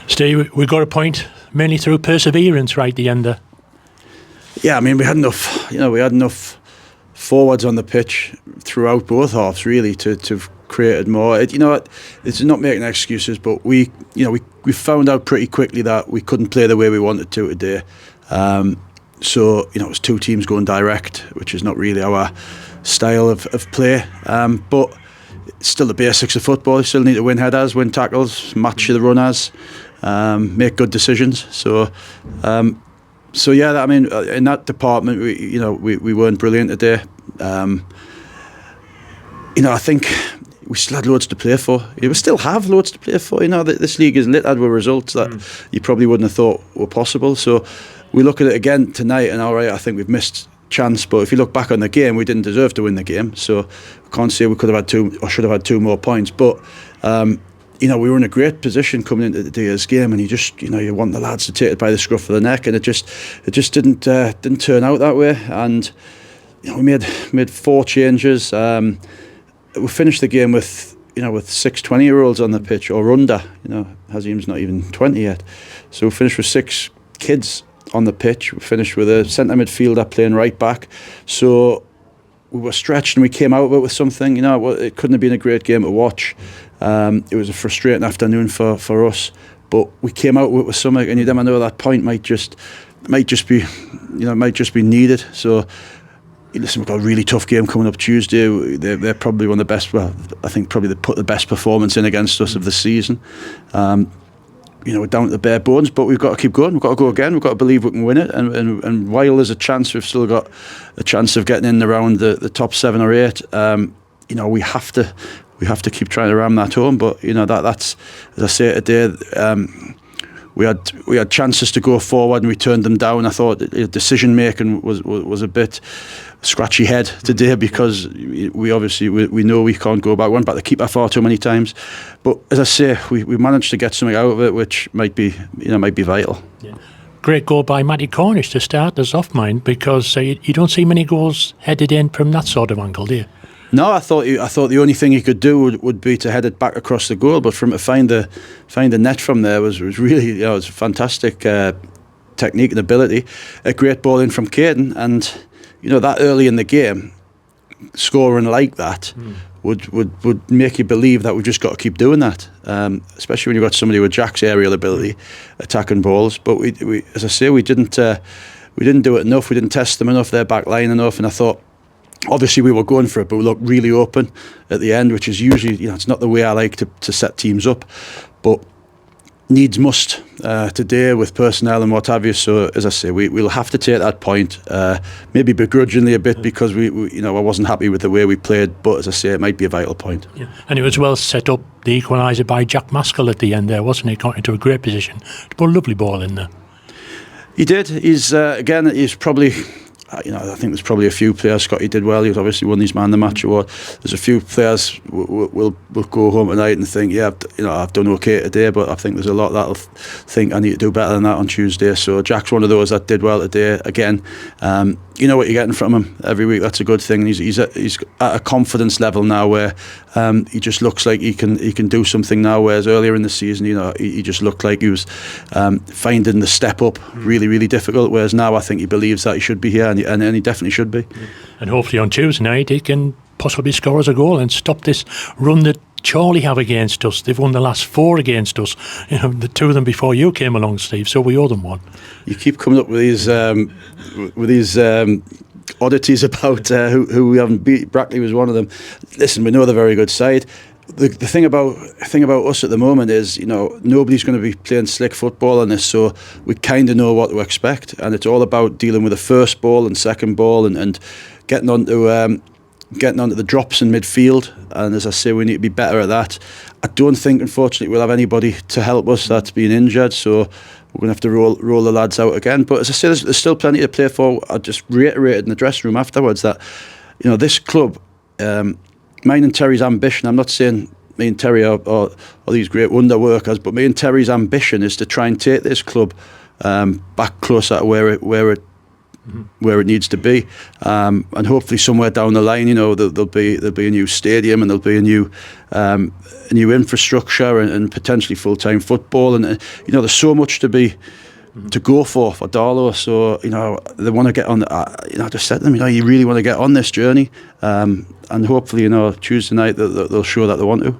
Steve, we got a point mainly through perseverance right at the end there. Yeah, I mean, we had enough forwards on the pitch throughout both halves really to have created more. It's not making excuses, but we found out pretty quickly that we couldn't play the way we wanted to today. So it was two teams going direct, which is not really our style of play. But it's still the basics of football. You still need to win headers, win tackles, match the runners, make good decisions. So yeah, I mean, in that department, we weren't brilliant today. I think we still had loads to play for. We still have loads to play for. This league is littered with results that you probably wouldn't have thought were possible. So we look at it again tonight, and all right, I think we've missed chance. But if you look back on the game, we didn't deserve to win the game. So I can't say we could have had two or should have had two more points. But we were in a great position coming into today's game, and you want the lads to take it by the scruff of the neck, and it just didn't turn out that way. And we made 4 changes. We finished the game with 6 20-year-olds on the pitch or under. Hazim's not even 20 yet, so we finished with 6 kids on the pitch. We finished with a centre midfielder playing right back. So we were stretched, and we came out of it with something. It couldn't have been a great game to watch. It was a frustrating afternoon for us, but we came out with something, and you never know, that point might just be needed. So listen, we've got a really tough game coming up Tuesday. They're probably one of the best. Well, I think probably they put the best performance in against us of the season. We're down to the bare bones, but we've got to keep going. We've got to go again. We've got to believe we can win it. And while there's a chance, we've still got a chance of getting in around the top 7 or 8. We have to keep trying to ram that home. But that's, as I say today, we had chances to go forward and we turned them down. I thought decision making was a bit scratchy head today, because we obviously know we can't go back. Went back to keeper far too many times. But as I say, we managed to get something out of it, which might be vital. Yeah. Great goal by Matty Cornish to start us off, mind, because you don't see many goals headed in from that sort of angle, do you? No, I thought the only thing he could do would be to head it back across the goal, but from to find the net from there was really, it was fantastic technique and ability. A great ball in from Caden, and that early in the game, scoring like that would make you believe that we've just got to keep doing that, especially when you've got somebody with Jack's aerial ability attacking balls. But we as I say, we didn't do it enough. We didn't test them enough, their back line enough, and I thought, obviously we were going for it, but we looked really open at the end, which is usually, it's not the way I like to set teams up, but needs must today with personnel and what have you. So as I say, we'll have to take that point, maybe begrudgingly a bit, because I wasn't happy with the way we played, but as I say, it might be a vital point. Yeah. And it was well set up, the equaliser by Jack Maskell at the end there, wasn't he? Got into a great position to put a lovely ball in there. He did. He's probably, I think there's probably a few players. Scotty did well. He's obviously won his Man of the Match award. There's a few players will go home tonight and think, I've done okay today, but I think there's a lot that'll think I need to do better than that on Tuesday. So Jack's one of those that did well today. Again, you know what you're getting from him every week. That's a good thing. He's at a confidence level now where he just looks like he can do something now. Whereas earlier in the season, he just looked like he was finding the step up really, really difficult. Whereas now I think he believes that he should be here, and he definitely should be. And hopefully on Tuesday night he can possibly score us a goal and stop this run that Chorley have against us. They've won the last 4 against us. The 2 of them before you came along, Steve. So we owe them one. You keep coming up with these oddities about who we haven't beat. Brackley was one of them. Listen, we know they're a very good side. The thing about us at the moment is, nobody's going to be playing slick football on this, so we kind of know what to expect, and it's all about dealing with the first ball and second ball and getting onto the drops in midfield. And as I say, we need to be better at that. I don't think, unfortunately, we'll have anybody to help us that's been injured, so we're going to have to roll the lads out again. But as I say, there's still plenty to play for. I just reiterated in the dressing room afterwards that this club, mine and Terry's ambition, I'm not saying me and Terry are these great wonder workers, but me and Terry's ambition is to try and take this club back closer to where it where it needs to be, and hopefully somewhere down the line, you know, there'll be a new stadium, and there'll be a new infrastructure, and potentially full-time football, and you know, there's so much to go for Darlow. So you know, they want to get on. You know, I just said to them, you know, you really want to get on this journey, and hopefully, you know, Tuesday night they'll show that they want to.